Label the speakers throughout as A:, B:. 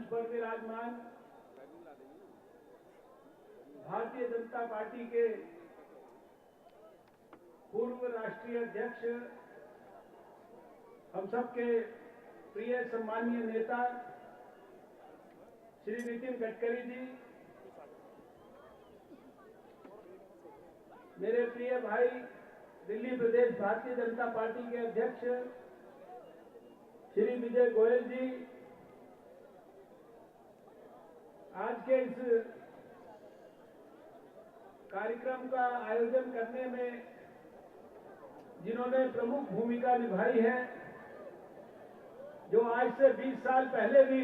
A: मंच पर विराजमान भारतीय जनता पार्टी के पूर्व राष्ट्रीय अध्यक्ष, हम सबके प्रिय सम्मानीय नेता श्री नितिन गडकरी जी, मेरे प्रिय भाई दिल्ली प्रदेश भारतीय जनता पार्टी के अध्यक्ष श्री विजय गोयल जी, आज के इस कार्यक्रम का आयोजन करने में जिन्होंने प्रमुख भूमिका निभाई है, जो आज से 20 साल पहले भी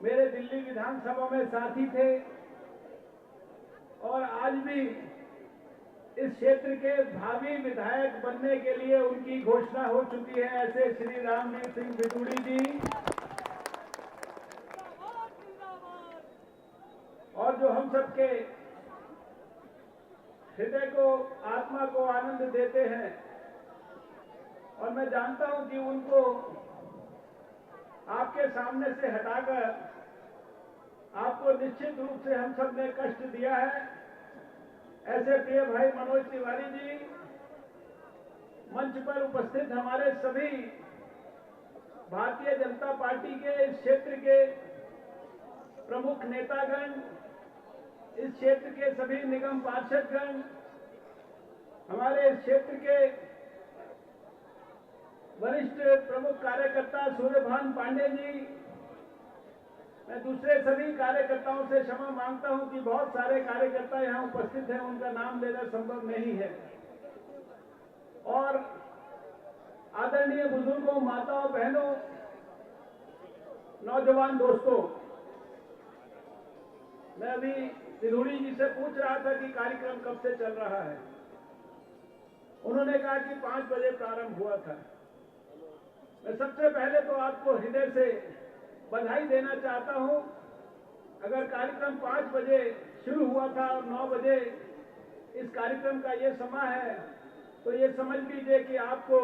A: मेरे दिल्ली विधानसभा में साथी थे और आज भी इस क्षेत्र के भावी विधायक बनने के लिए उनकी घोषणा हो चुकी है, ऐसे श्री रामवीर सिंह बिदूड़ी जी, और जो हम सबके हृदय को, आत्मा को आनंद देते हैं। और मैं जानता हूं कि उनको आपके सामने से हटाकर आपको निश्चित रूप से हम सब ने कष्ट दिया है। ऐसे प्रिय भाई मनोज तिवारी जी, मंच पर उपस्थित हमारे सभी भारतीय जनता पार्टी के इस क्षेत्र के प्रमुख नेतागण, इस क्षेत्र के सभी निगम पार्षदगण, हमारे इस क्षेत्र के वरिष्ठ प्रमुख कार्यकर्ता सूर्यभान पांडे जी, मैं दूसरे सभी कार्यकर्ताओं से क्षमा मांगता हूं कि बहुत सारे कार्यकर्ता यहां उपस्थित हैं, उनका नाम लेना संभव नहीं है। और आदरणीय बुजुर्गों, माताओं, बहनों, नौजवान दोस्तों, मैं अभी बिदूड़ी जी से पूछ रहा था कि कार्यक्रम कब से चल रहा है। उन्होंने कहा कि 5 बजे प्रारंभ हुआ था। मैं सबसे पहले तो आपको हृदय से बधाई देना चाहता हूं। अगर कार्यक्रम 5 बजे शुरू हुआ था और 9 बजे इस कार्यक्रम का ये समय है, तो ये समझ लीजिए कि आपको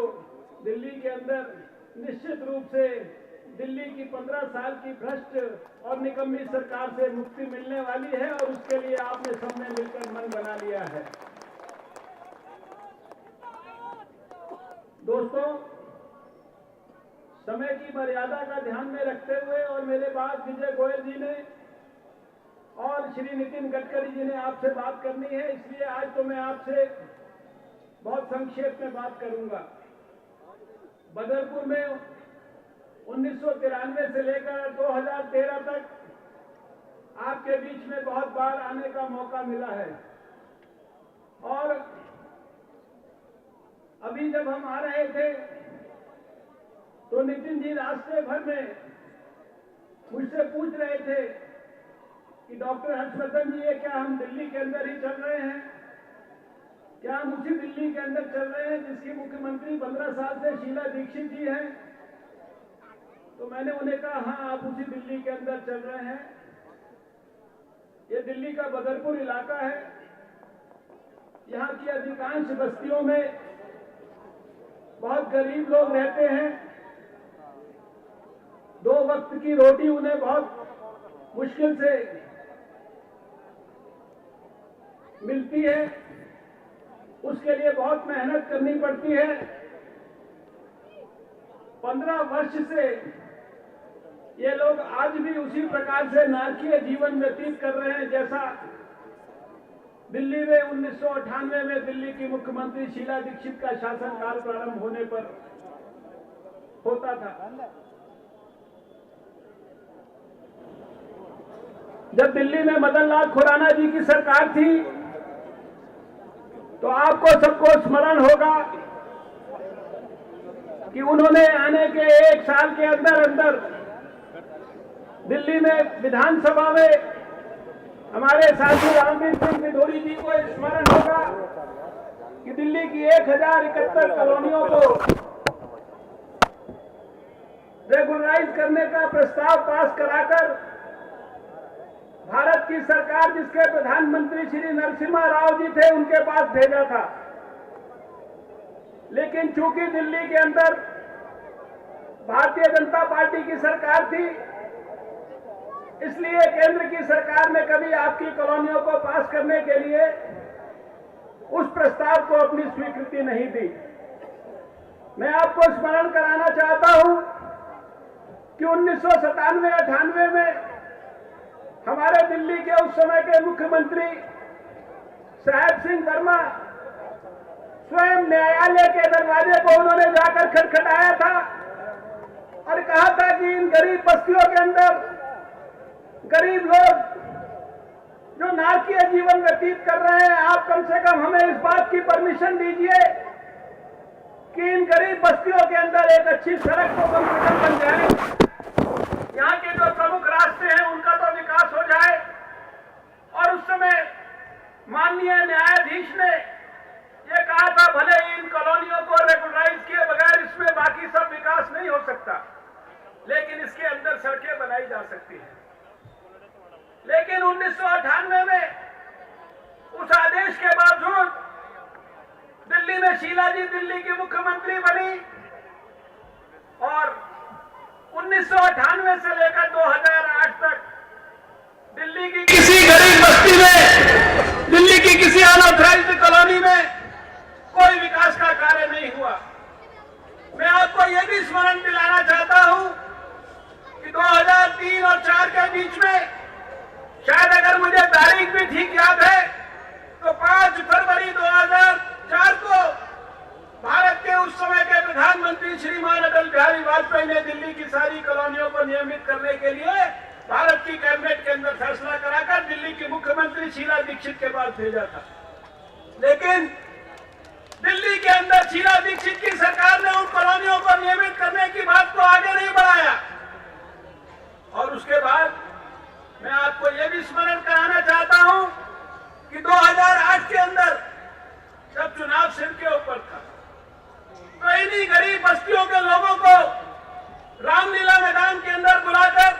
A: दिल्ली के अंदर निश्चित रूप से दिल्ली की 15 साल की भ्रष्ट और निकम्मी सरकार से मुक्ति मिलने वाली है, और उसके लिए आपने सबने मिलकर मन बना लिया है। दोस्तों, समय की मर्यादा का ध्यान में रखते हुए और मेरे बाद विजय गोयल जी ने और श्री नितिन गडकरी जी ने आपसे बात करनी है, इसलिए आज तो मैं आपसे बहुत संक्षेप में बात करूंगा। बदरपुर में 1993 से लेकर 2013 तक आपके बीच में बहुत बार आने का मौका मिला है, और अभी जब हम आ रहे थे तो नितिन जी रास्ते भर में मुझसे पूछ रहे थे कि डॉक्टर हर्षवर्धन जी, ये क्या हम दिल्ली के अंदर ही चल रहे हैं? क्या हम उसी दिल्ली के अंदर चल रहे हैं जिसकी मुख्यमंत्री 15 साल से शीला दीक्षित जी हैं? तो मैंने उन्हें कहा, हाँ, आप उसी दिल्ली के अंदर चल रहे हैं। ये दिल्ली का बदरपुर इलाका है। यहाँ की अधिकांश बस्तियों में बहुत गरीब लोग रहते हैं। 2 वक्त की रोटी उन्हें बहुत मुश्किल से मिलती है, उसके लिए बहुत मेहनत करनी पड़ती है। 15 वर्ष से ये लोग आज भी उसी प्रकार से नारकीय जीवन व्यतीत कर रहे हैं जैसा दिल्ली में 1998 में दिल्ली की मुख्यमंत्री शीला दीक्षित का शासनकाल प्रारंभ होने पर होता था। जब दिल्ली में मदन लाल खुराना जी की सरकार थी, तो आपको सबको स्मरण होगा कि उन्होंने आने के 1 साल के अंदर अंदर दिल्ली में विधानसभा में हमारे साथी रामवीर सिंह बिदूड़ी जी को स्मरण होगा कि दिल्ली की 1071 कॉलोनियों को रेगुलराइज करने का प्रस्ताव पास कराकर भारत की सरकार, जिसके प्रधानमंत्री श्री नरसिम्हा राव जी थे, उनके पास भेजा था। लेकिन चूंकि दिल्ली के अंदर भारतीय जनता पार्टी की सरकार थी, इसलिए केंद्र की सरकार ने कभी आपकी कॉलोनियों को पास करने के लिए उस प्रस्ताव को अपनी स्वीकृति नहीं दी। मैं आपको स्मरण कराना चाहता हूं कि 1997-98 में हमारे दिल्ली के उस समय के मुख्यमंत्री साहेब सिंह वर्मा स्वयं न्यायालय के दरवाजे को उन्होंने जाकर खटखटाया था और कहा था कि इन गरीब बस्तियों के अंदर गरीब लोग जो नारकीय जीवन व्यतीत कर रहे हैं, आप कम से कम हमें इस बात की परमिशन दीजिए कि इन गरीब बस्तियों के अंदर एक अच्छी सड़क तो कम से कम बन जाए, यहाँ के जो प्रमुख रास्ते हैं उनका तो विकास हो जाए। और उस समय माननीय न्यायाधीश ने ये कहा था, भले ही इन कॉलोनियों को रेगुलराइज किए बगैर इसमें बाकी सब विकास नहीं हो सकता, लेकिन इसके अंदर सड़कें बनाई जा सकती हैं। लेकिन 1998 में उस आदेश के बावजूद दिल्ली में शीला जी दिल्ली की मुख्यमंत्री बनी और 1998 से लेकर 2008 तक दिल्ली की किसी गरीब बस्ती में, दिल्ली की किसी अनऑथराइज्ड कॉलोनी में कोई विकास का कार्य नहीं हुआ। मैं आपको यह भी स्मरण दिलाना चाहता हूं कि 2003 और 2004 के बीच में, शायद अगर मुझे तारीख भी ठीक याद है, तो 5 फरवरी 2004 को भारत के उस समय के प्रधानमंत्री श्रीमान अटल बिहारी वाजपेयी ने दिल्ली की सारी कॉलोनियों को नियमित करने के लिए भारत की कैबिनेट के अंदर फैसला कराकर दिल्ली की मुख्यमंत्री शीला दीक्षित के पास भेजा था। लेकिन दिल्ली के अंदर शीला दीक्षित की सरकार ने उन कॉलोनियों को नियमित करने की बात को आगे नहीं बढ़ाया। और उसके बाद मैं आपको यह भी स्मरण कराना चाहता हूं कि 2008 के अंदर जब चुनाव सिर के ऊपर था, तो इन्हीं गरीब बस्तियों के लोगों को रामलीला मैदान के अंदर बुलाकर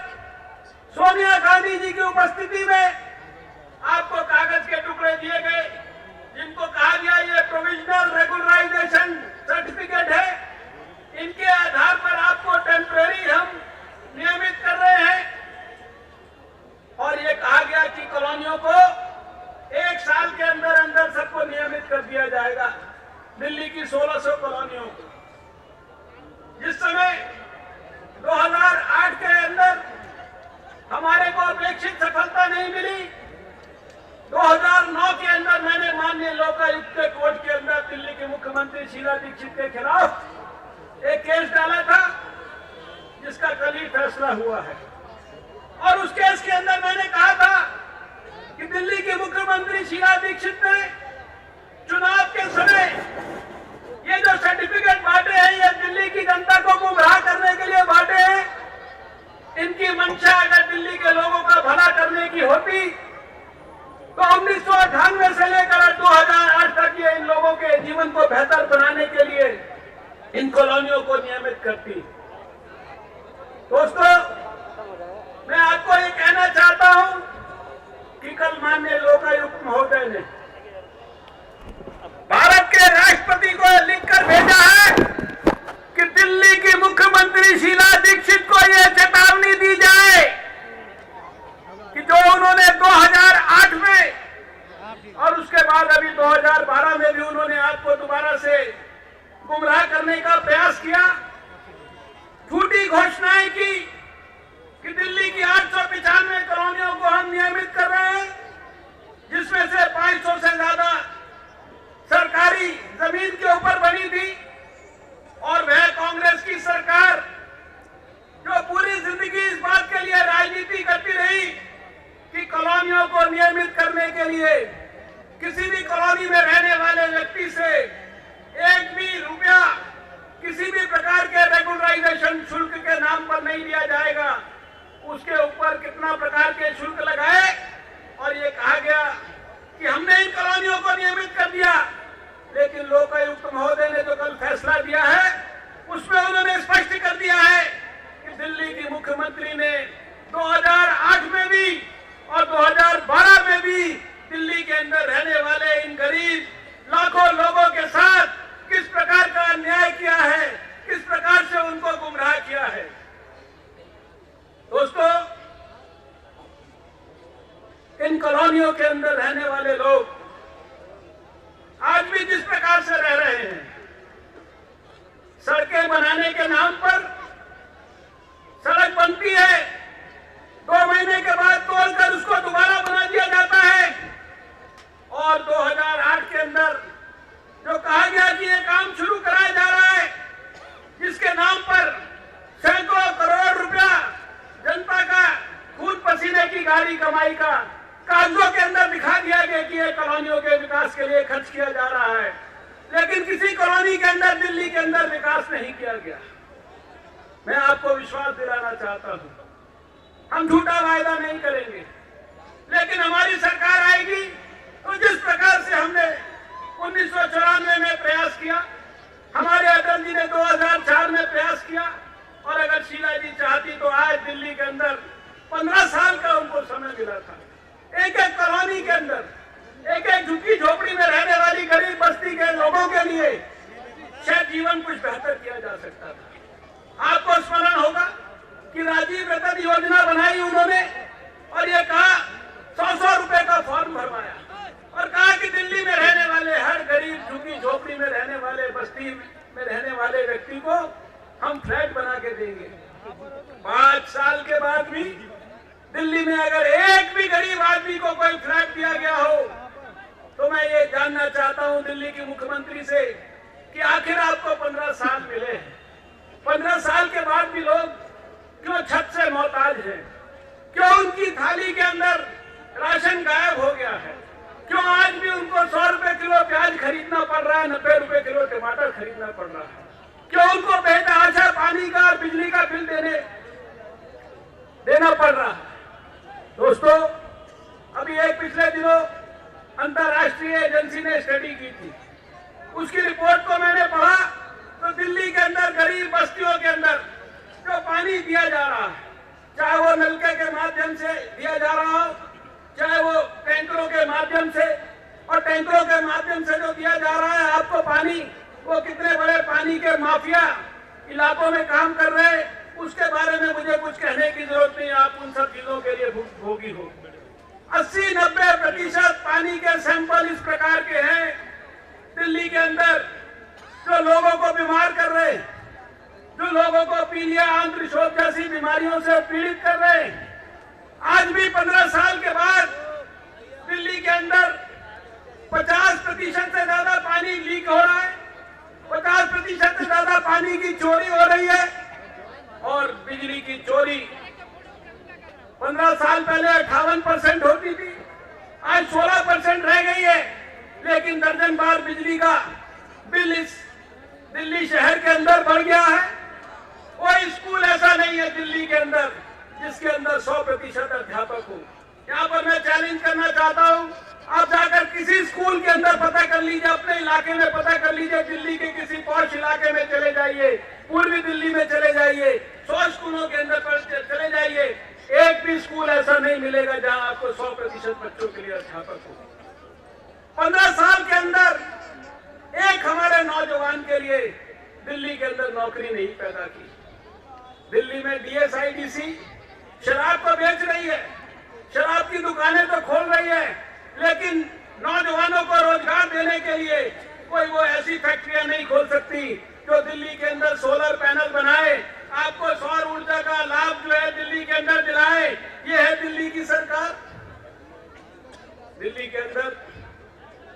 A: सोनिया गांधी जी की उपस्थिति में आपको कागज के टुकड़े दिए गए, जिनको कहा गया ये प्रोविजनल रेगुलराइजेशन सर्टिफिकेट है, इनके आधार पर आपको टेम्परेरी हम नियमित कर रहे हैं। और ये कहा गया कि कॉलोनियों को 1 साल के अंदर अंदर सबको नियमित कर दिया जाएगा, दिल्ली की 1600 कॉलोनियों को। जिस समय 2008 के अंदर हमारे को अपेक्षित सफलता नहीं मिली, 2009 के अंदर मैंने माननीय लोकायुक्त के कोर्ट के अंदर दिल्ली के मुख्यमंत्री शीला दीक्षित के खिलाफ एक केस डाला था, जिसका कल ही फैसला हुआ है। और उस केस के अंदर मैंने कहा था कि दिल्ली के मुख्यमंत्री शीला दीक्षित ने चुनाव के समय ये जो सर्टिफिकेट बांटे हैं, ये दिल्ली की जनता को गुमराह करने के लिए बांटे हैं। इनकी मंशा अगर दिल्ली के लोगों का भला करने की होती तो 1998 से लेकर 2008 तक ये इन लोगों के जीवन को बेहतर बनाने के लिए इन कॉलोनियों को नियमित करती। दोस्तों, मैं आपको ये कहना चाहता हूं कि कल माननीय लोकायुक्त महोदय ने भारत के राष्ट्रपति को लिखकर भेजा है कि दिल्ली की मुख्यमंत्री शीला दीक्षित को यह चेतावनी दी जाए कि जो उन्होंने 2008 में और उसके बाद अभी 2012 में भी उन्होंने आपको दोबारा से गुमराह करने का प्रयास किया, झूठी घोषणाएं की कि दिल्ली की 895 कॉलोनियों को हम नियमित कर रहे हैं, जिसमें से 500 से ज्यादा सरकारी जमीन के ऊपर बनी थी। और वह कांग्रेस की सरकार जो पूरी जिंदगी इस बात के लिए राजनीति करती रही कि कॉलोनियों को नियमित करने के लिए किसी भी कॉलोनी में रहने वाले व्यक्ति से एक भी रुपया किसी भी प्रकार के रेगुलराइजेशन शुल्क के नाम पर नहीं दिया जाएगा। उसके ऊपर कितना प्रकार के शुल्क लगाए और ये कहा गया कि हमने इन कॉलोनियों को नियमित कर दिया। लेकिन लोकायुक्त महोदय ने जो कल फैसला दिया है, उसमें उन्होंने स्पष्ट कर दिया है कि दिल्ली की मुख्यमंत्री ने 2008 में भी और 2012 में भी दिल्ली के अंदर रहने वाले इन गरीब लाखों लोगों के साथ किस प्रकार का अन्याय किया है, किस प्रकार से उनको गुमराह किया इन कॉलोनियों के अंदर रहने वाले लोग आज भी जिस प्रकार से रह रहे हैं, सड़कें बनाने के नाम पर सड़क बनती है, 2 महीने के बाद तोड़कर उसको दोबारा बना दिया जाता है, और 2008 के अंदर जो कहा गया कि ये काम शुरू कराया जा रहा है, जिसके नाम पर सैकड़ों करोड़ रुपया जनता का खून पसीने की गाड़ी कमाई का कागजों के अंदर दिखा दिया गया कि ये कॉलोनियों के विकास के लिए खर्च किया जा रहा है, लेकिन किसी कॉलोनी के अंदर, दिल्ली के अंदर विकास नहीं किया गया। मैं आपको विश्वास दिलाना चाहता हूं, हम झूठा वायदा नहीं करेंगे, लेकिन हमारी सरकार आएगी तो जिस प्रकार से हमने 1994 में प्रयास किया, हमारे अटल जी ने 2004 में प्रयास किया, और अगर शीला जी चाहती तो आज दिल्ली के अंदर 15 साल का उनको समय मिला था, एक एक कॉलोनी के अंदर, एक एक झुग्गी झोपड़ी में रहने वाली गरीब बस्ती के लोगों के लिए शायद जीवन कुछ बेहतर किया जा सकता था। आपको स्मरण होगा कि राजीव रतन योजना बनाई उन्होंने, और ये कहा 100-100 रुपए का फॉर्म भरवाया, और कहा कि दिल्ली में रहने वाले हर गरीब झुग्गी झोपड़ी में रहने वाले, बस्ती में रहने वाले व्यक्ति को हम फ्लैट बना के देंगे। 5 साल के बाद भी दिल्ली में अगर एक भी गरीब आदमी को कोई फ्लैट दिया गया हो, तो मैं ये जानना चाहता हूं दिल्ली के मुख्यमंत्री से कि आखिर आपको 15 साल मिले हैं, 15 साल के बाद भी लोग क्यों छत से मोहताज हैं? क्यों उनकी थाली के अंदर राशन गायब हो गया है? क्यों आज भी उनको 100 रुपए किलो प्याज खरीदना पड़ रहा है, 90 रुपए किलो टमाटर खरीदना पड़ रहा है? क्यों उनको बेतहाशा पानी का और बिजली का बिल देना पड़ रहा है? दोस्तों, अभी एक पिछले दिनों अंतर्राष्ट्रीय एजेंसी ने स्टडी की थी, उसकी रिपोर्ट को मैंने पढ़ा तो दिल्ली के अंदर गरीब बस्तियों के अंदर जो पानी दिया जा रहा है, चाहे वो नलके के माध्यम से दिया जा रहा हो, चाहे वो टैंकरों के माध्यम से, और टैंकरों के माध्यम से जो दिया जा रहा है आपको पानी, वो कितने बड़े पानी के माफिया इलाकों में काम कर रहे हैं, उसके बारे में मुझे कुछ कहने की जरूरत नहीं, आप उन सब चीजों के लिए भोगी हो। 80-90% पानी के सैंपल इस प्रकार के हैं दिल्ली के अंदर जो लोगों को बीमार कर रहे हैं, जो लोगों को पीलिया, आंत्रशोथ जैसी बीमारियों से पीड़ित कर रहे हैं। आज भी 15 साल के बाद दिल्ली के अंदर 50% से ज्यादा पानी लीक हो रहा है, 50% से ज्यादा पानी की चोरी हो रही है, और बिजली की चोरी 15 साल पहले 58% होती थी, आज 16% रह गई है, लेकिन दर्जन बार बिजली का बिल इस दिल्ली शहर के अंदर बढ़ गया है। कोई स्कूल ऐसा नहीं है दिल्ली के अंदर जिसके अंदर 100% अध्यापक हो। यहाँ पर मैं चैलेंज करना चाहता हूँ, आप जाकर किसी स्कूल के अंदर पता कर लीजिए, अपने इलाके में पता कर लीजिए, दिल्ली के किसी पॉश इलाके में चले जाइए, पूर्वी दिल्ली में चले जाइए, 100 स्कूलों के अंदर चले जाइए, एक भी स्कूल ऐसा नहीं मिलेगा जहां आपको 100% बच्चों के लिए अध्यापक हो। 15 साल के अंदर एक हमारे नौजवान के लिए दिल्ली के अंदर नौकरी नहीं पैदा की। दिल्ली में DSIDC शराब को बेच रही है, शराब की दुकानें तो खोल रही है, लेकिन नौजवानों को रोजगार देने के लिए कोई वो ऐसी फैक्ट्रियां नहीं खोल सकती जो दिल्ली के अंदर सोलर पैनल बनाए, आपको सौर ऊर्जा का लाभ जो है दिल्ली के अंदर दिलाए। ये है दिल्ली की सरकार। दिल्ली के अंदर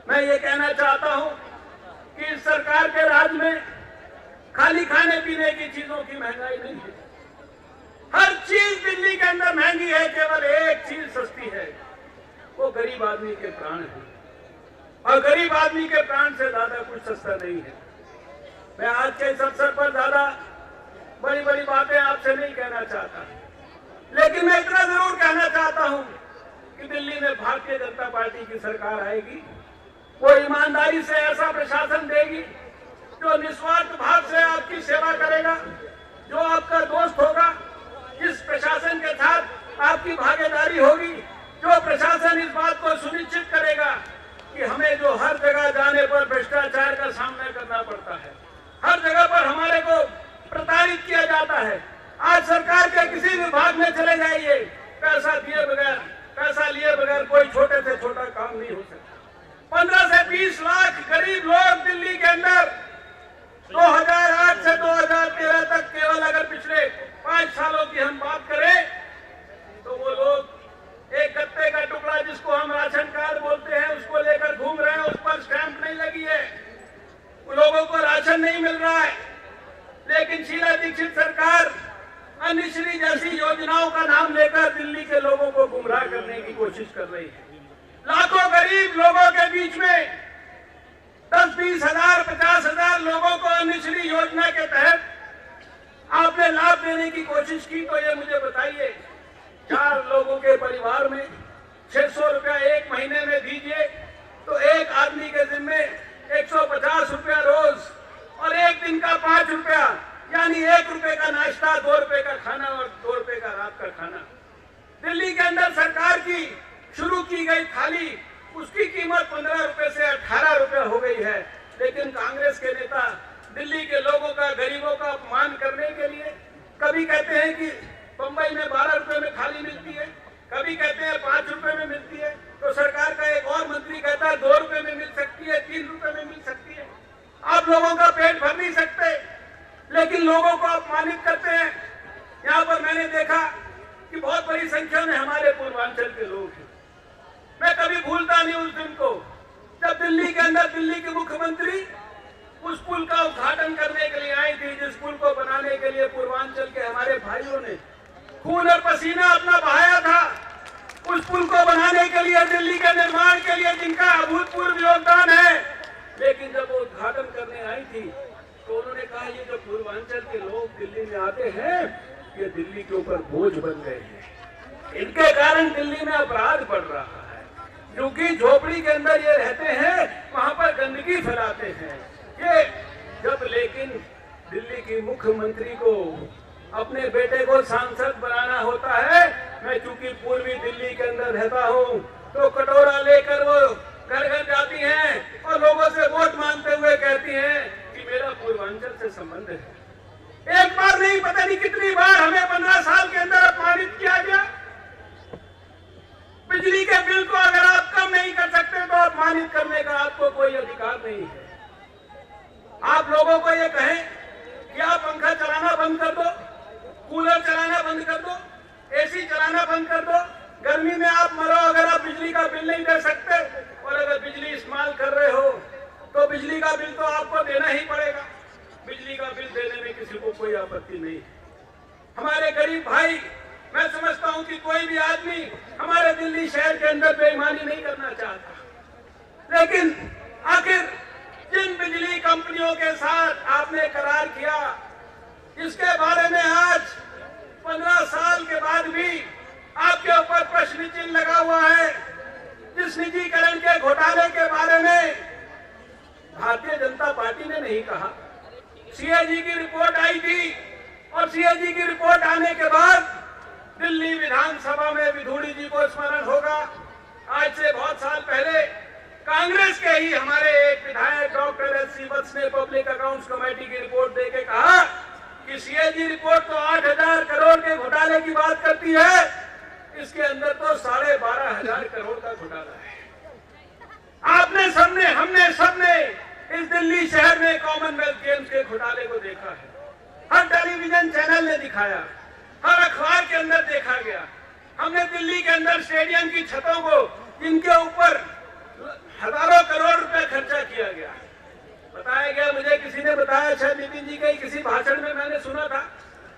A: मैं ये कहना चाहता हूं कि इस सरकार के राज में खाली खाने पीने की चीजों की महंगाई नहीं है, हर चीज दिल्ली के अंदर महंगी है, केवल एक चीज सस्ती है, वो गरीब आदमी के प्राण है, और गरीब आदमी के प्राण से ज्यादा कुछ सस्ता नहीं है। मैं आज के इस अवसर पर ज्यादा बड़ी बड़ी बातें आपसे नहीं कहना चाहता, लेकिन मैं इतना जरूर कहना चाहता हूं कि दिल्ली में भारतीय जनता पार्टी की सरकार आएगी, वो ईमानदारी से ऐसा प्रशासन देगी जो निस्वार्थ भाव से आपकी सेवा करेगा, जो आपका दोस्त होगा, जिस प्रशासन के साथ आपकी भागीदारी होगी, जो प्रशासन इस बात को सुनिश्चित करेगा कि हमें जो हर जगह जाने पर भ्रष्टाचार का सामना करना पड़ता है, हर जगह पर हमारे को प्रताड़ित किया जाता है। आज सरकार के किसी विभाग में चले जाइए, पैसा लिए बगैर कोई दीक्षित सरकार अन्नश्री जैसी योजनाओं का नाम लेकर दिल्ली के लोगों को गुमराह करने की कोशिश कर रही है। लाखों गरीब लोगों के बीच में 10-20 हजार 50 हजार लोगों को अन्नश्री योजना के तहत आपने लाभ देने की कोशिश की। तो ये मुझे बताइए, 4 लोगों के परिवार में 600 रुपया एक महीने में दीजिए तो एक आदमी के जिम्मे 150 रुपया रोज और एक दिन का 5 रुपया, यानी 1 रुपए का नाश्ता, 2 रुपए का खाना और 2 रुपए का रात का खाना। दिल्ली के अंदर सरकार की शुरू की गई थाली, उसकी कीमत 15 रुपए से 18 रुपए हो गई है। लेकिन कांग्रेस के नेता दिल्ली के लोगों का, गरीबों का अपमान करने के लिए कभी कहते हैं कि बंबई में 12 रुपए में थाली मिलती है, कभी कहते हैं 5 रुपए में मिलती है, तो सरकार का एक और मंत्री कहता है 2 रुपए में मिल सकती है, 3 रुपए में मिल सकती है। आप लोगों का पेट भर नहीं सकते, लेकिन लोगों को अपमानित करते हैं। यहाँ पर मैंने देखा कि बहुत बड़ी संख्या में हमारे पूर्वांचल के लोग हैं। मैं कभी भूलता नहीं उस दिन को, जब दिल्ली के अंदर दिल्ली के मुख्यमंत्री उस पुल का उद्घाटन करने के लिए आई थी, जिस पुल को बनाने के लिए पूर्वांचल के हमारे भाइयों ने खून और पसीना अपना बहाया था। उस पुल को बनाने के लिए, दिल्ली के निर्माण के लिए जिनका अभूतपूर्व योगदान है, लेकिन जब वो उद्घाटन करने आई थी तो उन्होंने कहा ये जो पूर्वांचल के लोग दिल्ली में आते हैं ये दिल्ली के ऊपर बोझ बन गए हैं, इनके कारण दिल्ली में अपराध बढ़ रहा है, क्योंकि झोपड़ी के अंदर ये रहते हैं, वहां पर गंदगी फैलाते हैं ये। जब लेकिन दिल्ली की मुख्यमंत्री को अपने बेटे को सांसद बनाना होता है, मैं चूंकि पूर्वी दिल्ली के अंदर रहता हूं, तो कटोरा लेकर वो घर घर जाती हैं और लोगों से वोट मांगते हुए कहती हैं कि मेरा पूर्वांचल से संबंध है। एक बार नहीं, पता नहीं कितनी बार हमें 15 साल के अंदर अपमानित किया गया। बिजली के बिल को अगर आप कम नहीं कर सकते तो अपमानित करने का आपको कोई अधिकार नहीं है। आप लोगों को ये कहें कि आप पंखा चलाना बंद कर दो, कूलर चलाना बंद कर दो, एसी चलाना बंद कर दो, गर्मी में आप मरो अगर आप बिजली का बिल नहीं दे सकते, और अगर बिजली इस्तेमाल कर रहे हो तो बिजली का बिल तो आपको देना ही पड़ेगा। बिजली का बिल देने में किसी को कोई आपत्ति नहीं है। हमारे गरीब भाई, मैं समझता हूं कि कोई भी आदमी हमारे दिल्ली शहर के अंदर बेईमानी नहीं करना चाहता, लेकिन आखिर जिन बिजली कंपनियों के साथ आपने करार किया, इसके बारे में आज 15 साल के बाद भी आपके ऊपर प्रश्न चिन्ह लगा हुआ है। जिस निजीकरण के घोटाले के बारे में भारतीय जनता पार्टी ने नहीं कहा, सीएजी की रिपोर्ट आई थी और सीएजी की रिपोर्ट आने के बाद दिल्ली विधानसभा में विधूड़ी जी को स्मरण होगा, आज से बहुत साल पहले कांग्रेस के ही हमारे एक विधायक डॉक्टर एस.सी. वत्स ने पब्लिक अकाउंट्स कमेटी की रिपोर्ट देके कहा कि सीएजी रिपोर्ट तो 8,000 करोड़ के घोटाले की बात करती है, इसके अंदर तो 12,500 करोड़ का घोटाला है। आपने सबने, हमने सबने इस दिल्ली शहर में कॉमनवेल्थ गेम्स के घोटाले को देखा है। हर टेलीविजन चैनल ने दिखाया, हर अखबार के अंदर देखा गया। हमने दिल्ली के अंदर स्टेडियम की छतों को, जिनके ऊपर हजारों करोड़ रुपए खर्चा किया गया, बताया गया, मुझे किसी ने बताया, शायद नितिन जी के किसी भाषण में मैंने सुना था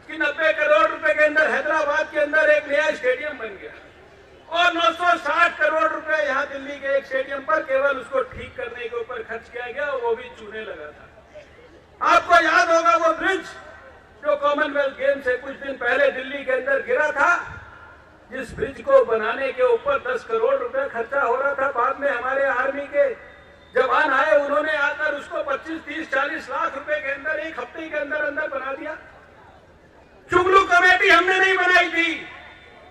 A: कि 90 करोड़ रुपए के अंदर हैदराबाद के अंदर एक नया स्टेडियम बन गया और 960 करोड़ रुपए यहाँ दिल्ली के एक स्टेडियम पर केवल उसको ठीक करने के ऊपर खर्च किया गया, वो भी चूने लगा था। आपको याद होगा वो ब्रिज जो कॉमनवेल्थ गेम से कुछ दिन पहले दिल्ली के अंदर गिरा था, जिस ब्रिज को बनाने के ऊपर 10 करोड़ रुपए खर्चा हो रहा था। बाद में हमारे आर्मी के जवान आए, उन्होंने आकर उसको 25, 30, 40 लाख रुपए के अंदर एक हफ्ते के अंदर अंदर बना दिया। चुगलू कमेटी हमने नहीं बनाई थी,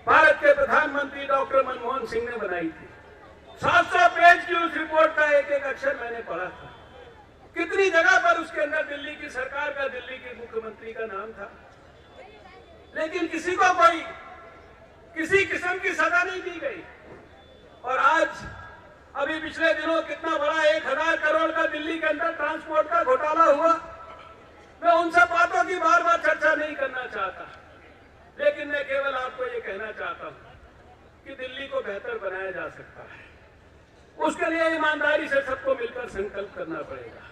A: भारत के प्रधानमंत्री डॉक्टर मनमोहन सिंह ने बनाई थी। 700 पेज की उस रिपोर्ट का एक एक अक्षर मैंने पढ़ा था। कितनी जगह पर उसके अंदर दिल्ली की सरकार का, दिल्ली के मुख्यमंत्री का नाम था, लेकिन किसी को कोई किसी किस्म की सजा नहीं दी गई। और आज अभी पिछले दिनों कितना बड़ा 1,000 करोड़ का दिल्ली के अंदर ट्रांसपोर्ट का घोटाला हुआ। मैं उन सब बातों की बार बार चर्चा नहीं करना चाहता, लेकिन मैं केवल आपको ये कहना चाहता हूं कि दिल्ली को बेहतर बनाया जा सकता है। उसके लिए ईमानदारी से सबको मिलकर संकल्प करना पड़ेगा।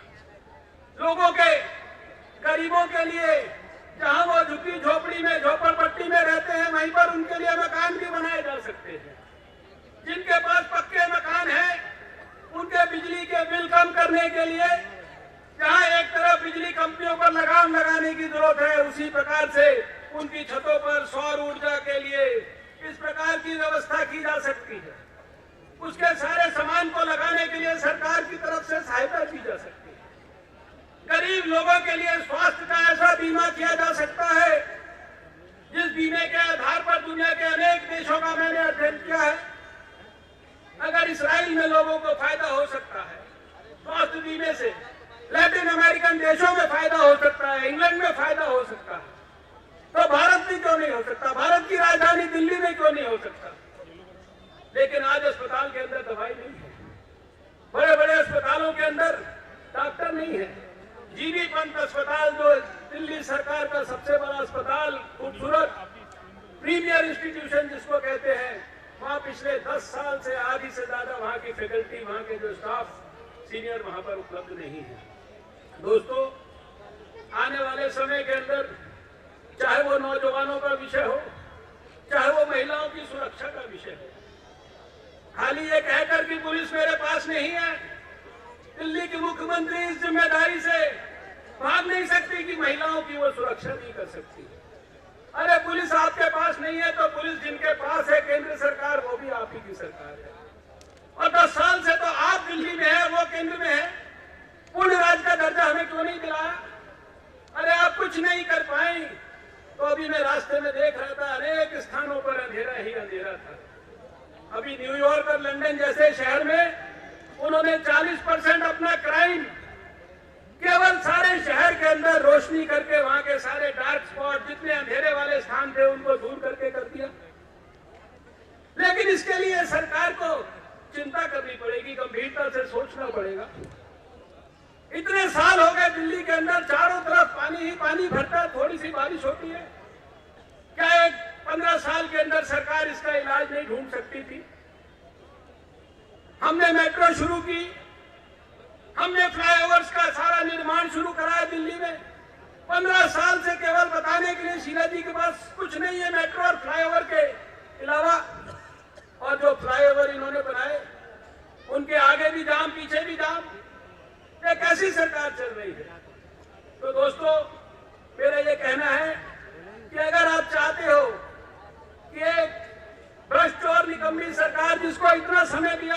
A: लोगों के, गरीबों के लिए जहां वो झुग्गी झोपड़ी में झोपड़पट्टी में रहते हैं वहीं पर उनके लिए मकान भी बनाए जा सकते हैं। जिनके पास पक्के मकान हैं उनके बिजली के बिल कम करने के लिए जहां एक तरफ बिजली कंपनियों पर लगाम लगाने की जरूरत है, उसी प्रकार से उनकी छतों पर सौर ऊर्जा के लिए इस प्रकार की व्यवस्था की जा सकती है। उसके सारे सामान को लगाने के लिए सरकार की तरफ से सहायता की जा सकती है। गरीब लोगों के लिए स्वास्थ्य का ऐसा बीमा किया जा सकता है जिस बीमे के आधार पर दुनिया के अनेक देशों का मैंने अध्ययन किया है। अगर इसराइल में लोगों को फायदा हो सकता है स्वास्थ्य बीमे से, लैटिन अमेरिकन देशों में फायदा हो सकता है, इंग्लैंड में फायदा हो सकता है, तो भारत में क्यों नहीं हो सकता? भारत की राजधानी दिल्ली में क्यों नहीं हो सकता? लेकिन आज अस्पताल के अंदर दवाई नहीं है, बड़े बड़े अस्पतालों के अंदर डॉक्टर नहीं है। जीबी पंत अस्पताल जो दिल्ली सरकार का सबसे बड़ा अस्पताल, खूबसूरत प्रीमियर इंस्टीट्यूशन जिसको कहते हैं, वहां पिछले 10 साल से आधी से ज्यादा वहां की फैकल्टी, वहां के जो स्टाफ सीनियर वहां पर उपलब्ध नहीं है। दोस्तों, आने वाले समय के अंदर चाहे वो नौजवानों का विषय हो, चाहे वो महिलाओं की सुरक्षा का विषय हो, खाली ये कहकर कि पुलिस मेरे पास नहीं है, दिल्ली की मुख्यमंत्री इस जिम्मेदारी से भाग नहीं सकती कि महिलाओं की वो सुरक्षा नहीं कर सकती। अरे पुलिस आपके पास नहीं है तो पुलिस जिनके पास है केंद्र सरकार, वो भी आप ही की सरकार है। और 10 साल से तो आप दिल्ली में है, वो केंद्र में है। पूर्ण राज्य का दर्जा हमें क्यों नहीं दिलाया? अरे आप कुछ नहीं कर पाए। तो अभी मैं रास्ते में देख रहा था, अनेक स्थानों पर अंधेरा ही अंधेरा था। अभी न्यूयॉर्क और लंदन जैसे शहर में उन्होंने 40% अपना क्राइम केवल सारे शहर के अंदर रोशनी करके वहां के सारे डार्क स्पॉट, जितने अंधेरे वाले स्थान थे, उनको दूर करके कर दिया। लेकिन इसके लिए सरकार को चिंता करनी पड़ेगी, गंभीरता से सोचना पड़ेगा। इतने साल हो गए दिल्ली के अंदर चारों तरफ पानी ही पानी भरता, थोड़ी सी बारिश होती है। क्या एक 15 साल के अंदर सरकार इसका इलाज नहीं ढूंढ सकती थी? हमने मेट्रो शुरू की, हमने फ्लाईओवर्स का सारा निर्माण शुरू कराया दिल्ली में। 15 साल से केवल बताने के लिए शीला जी के पास कुछ नहीं है मेट्रो और फ्लाईओवर के अलावा। और जो फ्लाईओवर इन्होंने बनाए उनके आगे भी जाम, पीछे भी जाम। ये कैसी सरकार चल रही है? तो दोस्तों, मेरा ये कहना है कि अगर आप चाहते हो कि एक भ्रष्ट और निकम्मी सरकार, जिसको इतना समय दिया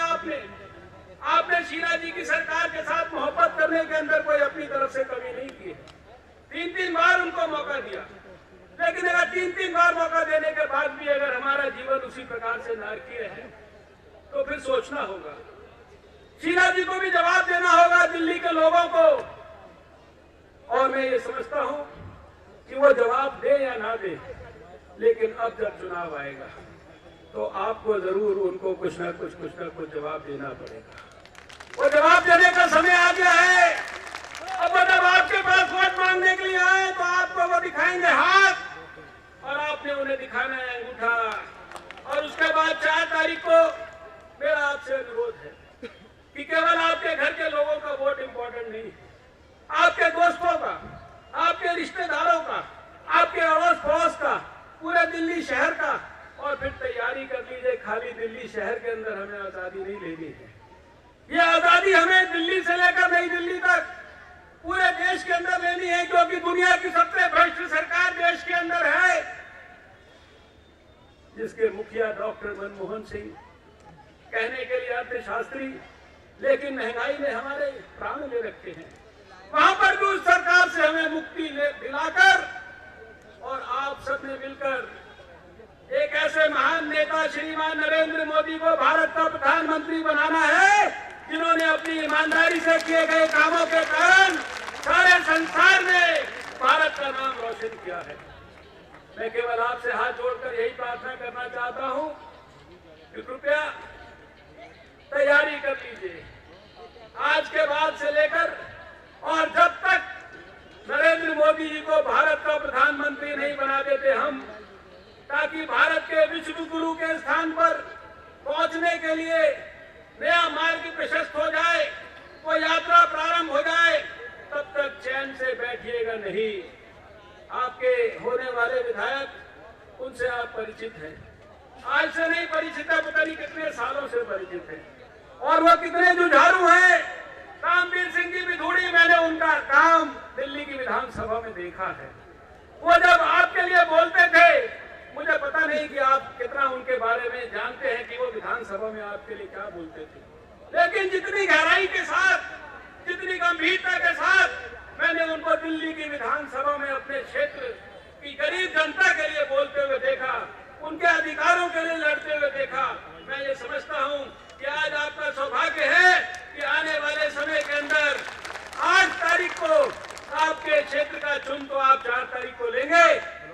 A: आपने शीला जी की सरकार के साथ मोहब्बत करने के अंदर कोई अपनी तरफ से कमी नहीं की है। 3-3 बार उनको मौका दिया, लेकिन अगर 3-3 बार मौका देने के बाद भी अगर हमारा जीवन उसी प्रकार से नारकीय है तो फिर सोचना होगा। शीला जी को भी जवाब देना होगा, दिल्ली के लोगों को। और मैं ये समझता हूं कि वो जवाब दे या ना दे, लेकिन अब जब चुनाव आएगा तो आपको जरूर उनको कुछ ना कुछ जवाब देना पड़ेगा। वो जवाब देने का समय आ गया है। अब जब आपके पास वोट मांगने के लिए आए तो आपको वो दिखाएंगे हाथ और आपने उन्हें दिखाना है अंगूठा। और उसके बाद 4 तारीख को मेरा आपसे अनुरोध है कि केवल आपके घर के लोगों का वोट इंपॉर्टेंट नहीं, आपके दोस्तों का, आपके रिश्तेदारों का, आपके अड़ोस पड़ोस का, पूरे दिल्ली शहर का। और फिर तैयारी कर लीजिए, खाली दिल्ली शहर के अंदर हमें आजादी नहीं लेनी है। ये आजादी हमें दिल्ली से लेकर नई दिल्ली तक पूरे देश के अंदर लेनी है, क्योंकि दुनिया की सबसे भ्रष्ट सरकार देश के अंदर है, जिसके मुखिया डॉक्टर मनमोहन सिंह, कहने के लिए अर्थशास्त्री, लेकिन महंगाई ने हमारे प्राण ले रखे हैं। वहां पर भी उस सरकार से हमें मुक्ति दिलाकर और आप सबने मिलकर एक ऐसे महान नेता श्रीमान नरेंद्र मोदी को भारत का प्रधानमंत्री बनाना है, जिन्होंने अपनी ईमानदारी से किए गए कामों के कारण सारे संसार में भारत का नाम रोशन किया है। मैं केवल आपसे हाथ जोड़कर यही प्रार्थना करना चाहता हूं कि कृपया तैयारी कर लीजिए। आज के बाद से लेकर और जब तक नरेंद्र मोदी जी को भारत का प्रधानमंत्री नहीं बना देते हम, ताकि भारत के विश्व गुरु के स्थान पर पहुंचने के लिए नया मार्ग प्रशस्त हो जाए, वो यात्रा प्रारंभ हो जाए, तब तक चैन से बैठिएगा नहीं। आपके होने वाले विधायक, उनसे आप परिचित हैं। आज से नहीं परिचित है, पता नहीं कितने सालों से परिचित है। और वो कितने जुझारू हैं। रामवीर सिंह की बिधूड़ी, मैंने उनका काम दिल्ली की विधानसभा में देखा है। वो जब आपके लिए बोलते थे, मुझे पता नहीं कि आप कितना उनके बारे में जानते हैं कि वो विधानसभा में आपके लिए क्या बोलते थे, लेकिन जितनी गहराई के साथ, जितनी गंभीरता के साथ मैंने उनको दिल्ली की विधानसभा में अपने क्षेत्र की गरीब जनता के लिए बोलते हुए देखा, उनके अधिकारों के लिए लड़ते हुए देखा, मैं ये समझता हूं कि आज आपका सौभाग्य है कि आने वाले समय के अंदर 8 तारीख को आपके क्षेत्र का चुन तो आप 4 तारीख को लेंगे,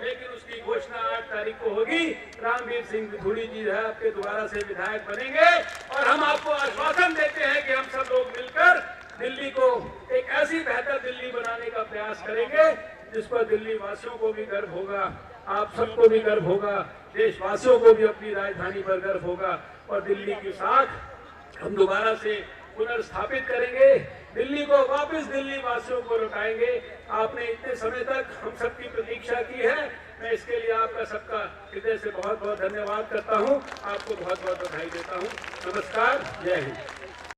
A: लेकिन उसकी घोषणा 8 तारीख को होगी। रामवीर सिंह बिधूड़ी जी है आपके दोबारा से विधायक बनेंगे और हम आपको आश्वासन देते हैं कि हम सब लोग मिलकर दिल्ली को एक ऐसी बेहतर दिल्ली बनाने का प्रयास करेंगे जिस पर दिल्ली वासियों को भी गर्व होगा, आप सबको भी गर्व होगा, देशवासियों को भी अपनी राजधानी पर गर्व होगा और दिल्ली की साख हम दोबारा से पुनर्स्थापित करेंगे, दिल्ली को वापस दिल्ली वासियों को लौटाएंगे। आपने इतने समय तक हम सबकी प्रतीक्षा की है, मैं इसके लिए आपका सबका हृदय से बहुत बहुत धन्यवाद करता हूं, आपको बहुत बहुत बधाई देता हूं। नमस्कार, जय हिंद।